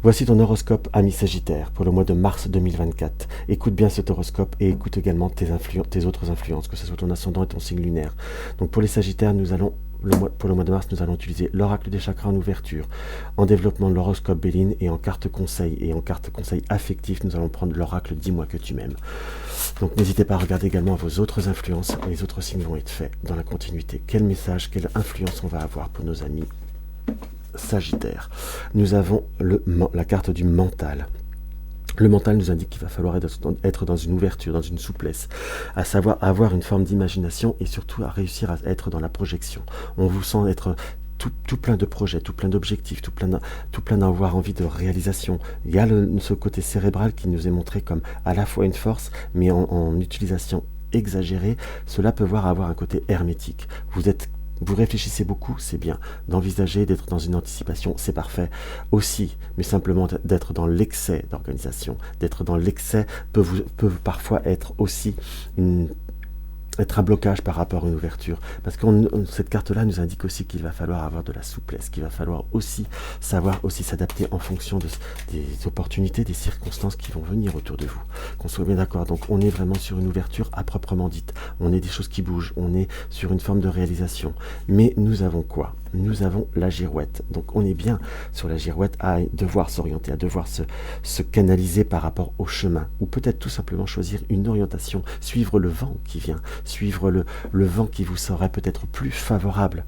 Voici ton horoscope, ami Sagittaire, pour le mois de mars 2024. Écoute bien cet horoscope et écoute également tes autres influences, que ce soit ton ascendant et ton signe lunaire. Donc pour les Sagittaires, pour le mois de mars, nous allons utiliser l'oracle des chakras en ouverture, en développement de l'horoscope Béline et en carte conseil. Et en carte conseil affectif, nous allons prendre l'oracle Dis-moi que tu m'aimes. Donc n'hésitez pas à regarder également vos autres influences. Les autres signes vont être faits dans la continuité. Quel message, quelle influence on va avoir pour nos amis Sagittaire. Nous avons la carte du mental. Le mental nous indique qu'il va falloir être dans une ouverture, dans une souplesse, à savoir avoir une forme d'imagination et surtout à réussir à être dans la projection. On vous sent être tout plein de projets, tout plein d'objectifs, tout plein d'avoir envie de réalisation. Il y a ce côté cérébral qui nous est montré comme à la fois une force, mais en utilisation exagérée, cela peut avoir un côté hermétique. Vous réfléchissez beaucoup, c'est bien. D'envisager, d'être dans une anticipation, c'est parfait aussi. Mais simplement d'être dans l'excès d'organisation, d'être dans l'excès peut parfois être aussi un blocage par rapport à une ouverture. Parce que cette carte-là nous indique aussi qu'il va falloir avoir de la souplesse, qu'il va falloir aussi savoir aussi s'adapter en fonction des opportunités, des circonstances qui vont venir autour de vous. Qu'on soit bien d'accord. Donc on est vraiment sur une ouverture à proprement dite. On est des choses qui bougent, on est sur une forme de réalisation. Mais nous avons quoi ? Nous avons la girouette. Donc on est bien sur la girouette à devoir s'orienter, à devoir se canaliser par rapport au chemin. Ou peut-être tout simplement choisir une orientation, suivre le vent qui vient, suivre le vent qui vous serait peut-être plus favorable.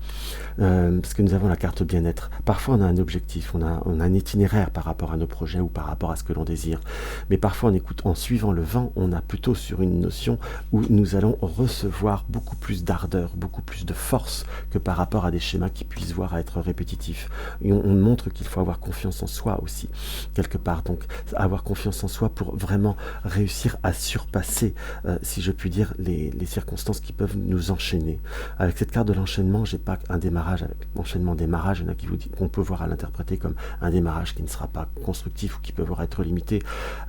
Parce que nous avons la carte bien-être. Parfois on a un objectif, on a un itinéraire par rapport à nos projets ou par rapport à ce que l'on désire. Mais parfois en suivant le vent, on a plutôt sur une notion où nous allons recevoir beaucoup plus d'ardeur, beaucoup plus de force que par rapport à des schémas qui puissent voir à être répétitifs. Et on montre qu'il faut avoir confiance en soi aussi, quelque part. Donc avoir confiance en soi pour vraiment réussir à surpasser, si je puis dire, les circonstances qui peuvent nous enchaîner. Avec cette carte de l'enchaînement, j'ai pas un démarrage avec enchaînement démarrage, il y en a qui vous disent qu'on peut voir à l'interpréter comme un démarrage qui ne sera pas constructif ou qui peut voir être limité.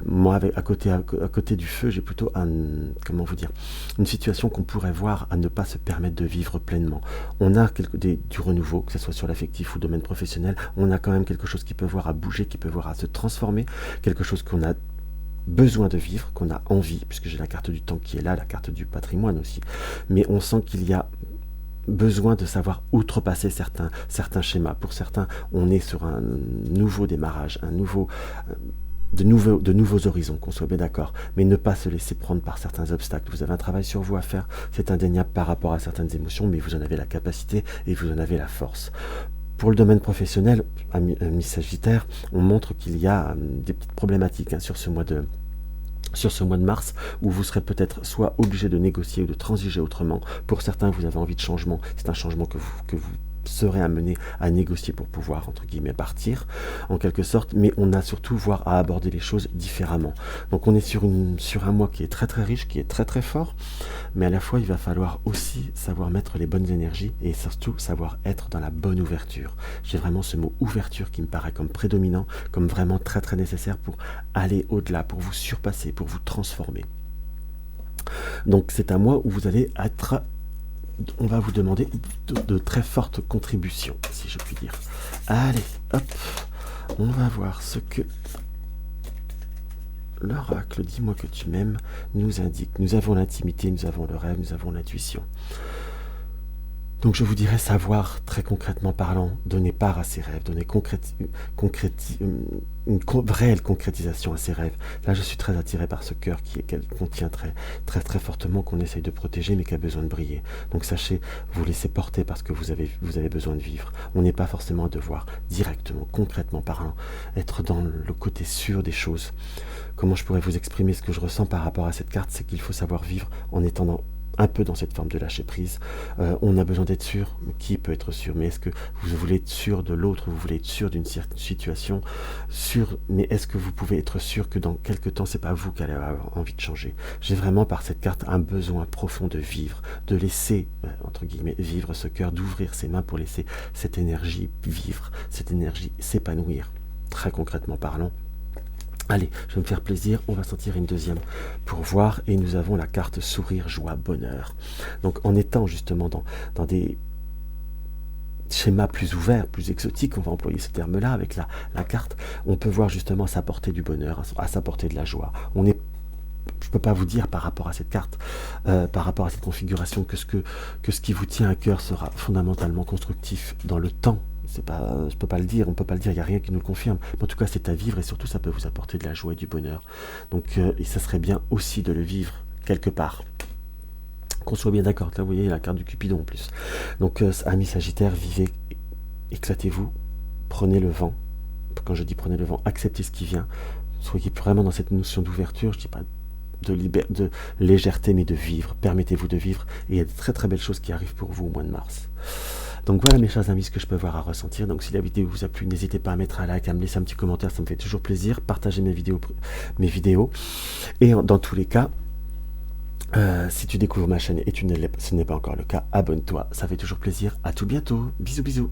Moi, à côté du feu, j'ai plutôt une situation qu'on pourrait voir à ne pas se permettre de vivre pleinement. On a du renouveau, que ce soit sur l'affectif ou le domaine professionnel, on a quand même quelque chose qui peut voir à bouger, qui peut voir à se transformer, quelque chose qu'on a besoin de vivre, qu'on a envie, puisque j'ai la carte du temps qui est là, la carte du patrimoine aussi. Mais on sent qu'il y a besoin de savoir outrepasser certains schémas. Pour certains, on est sur un nouveau démarrage, de nouveaux horizons, qu'on soit bien d'accord, mais ne pas se laisser prendre par certains obstacles. Vous avez un travail sur vous à faire, c'est indéniable par rapport à certaines émotions, mais vous en avez la capacité et vous en avez la force. Pour le domaine professionnel, ami Sagittaire, on montre qu'il y a des petites problématiques sur ce mois de mars, où vous serez peut-être soit obligé de négocier ou de transiger autrement. Pour certains, vous avez envie de changement, c'est un changement que vous serez amené à négocier pour pouvoir, entre guillemets, partir, en quelque sorte, mais on a surtout voir à aborder les choses différemment. Donc on est sur un mois qui est très très riche, qui est très très fort, mais à la fois il va falloir aussi savoir mettre les bonnes énergies et surtout savoir être dans la bonne ouverture. J'ai vraiment ce mot ouverture qui me paraît comme prédominant, comme vraiment très très nécessaire pour aller au-delà, pour vous surpasser, pour vous transformer. Donc c'est un mois où vous allez être... On va vous demander de très fortes contributions, si je puis dire. Allez, hop, on va voir ce que l'oracle Dis-moi que tu m'aimes nous indique. Nous avons l'intimité, nous avons le rêve, nous avons l'intuition. Donc je vous dirais savoir, très concrètement parlant, donner part à ses rêves, donner une réelle concrétisation à ses rêves. Là, je suis très attiré par ce cœur qu'elle contient très, très, très fortement, qu'on essaye de protéger, mais qui a besoin de briller. Donc sachez, vous laissez porter parce que vous avez besoin de vivre. On n'est pas forcément à devoir, directement, concrètement parlant, être dans le côté sûr des choses. Comment je pourrais vous exprimer ce que je ressens par rapport à cette carte, c'est qu'il faut savoir vivre en étant un peu dans cette forme de lâcher prise. On a besoin d'être sûr. Qui peut être sûr? Mais est-ce que vous voulez être sûr de l'autre? Vous voulez être sûr d'une situation? Mais est-ce que vous pouvez être sûr que dans quelques temps, c'est pas vous qui allez avoir envie de changer? J'ai vraiment par cette carte un besoin profond de vivre, de laisser, entre guillemets, vivre ce cœur, d'ouvrir ses mains pour laisser cette énergie vivre, cette énergie s'épanouir, très concrètement parlant. Allez, je vais me faire plaisir, on va sortir une deuxième pour voir, et nous avons la carte sourire, joie, bonheur. Donc en étant justement dans schéma plus ouvert, plus exotique, on va employer ce terme-là avec la carte, on peut voir justement à sa portée du bonheur, à sa portée de la joie. Je ne peux pas vous dire par rapport à cette carte, par rapport à cette configuration, que ce qui vous tient à cœur sera fondamentalement constructif dans le temps. Je ne peux pas le dire, on ne peut pas le dire, il n'y a rien qui nous le confirme. Mais en tout cas, c'est à vivre et surtout, ça peut vous apporter de la joie et du bonheur. Donc, et ça serait bien aussi de le vivre quelque part. Qu'on soit bien d'accord. Là, vous voyez la carte du Cupidon en plus. Donc, amis Sagittaires, vivez, éclatez-vous, prenez le vent. Quand je dis prenez le vent, acceptez ce qui vient. Soyez vraiment dans cette notion d'ouverture, je ne dis pas de légèreté, mais de vivre. Permettez-vous de vivre. Et il y a de très très belles choses qui arrivent pour vous au mois de mars. Donc voilà mes chers amis, ce que je peux avoir à ressentir. Donc si la vidéo vous a plu, n'hésitez pas à mettre un like, à me laisser un petit commentaire, ça me fait toujours plaisir. Partagez mes vidéos. Et dans tous les cas, si tu découvres ma chaîne et ce n'est pas encore le cas, abonne-toi, ça fait toujours plaisir. À tout bientôt. Bisous bisous.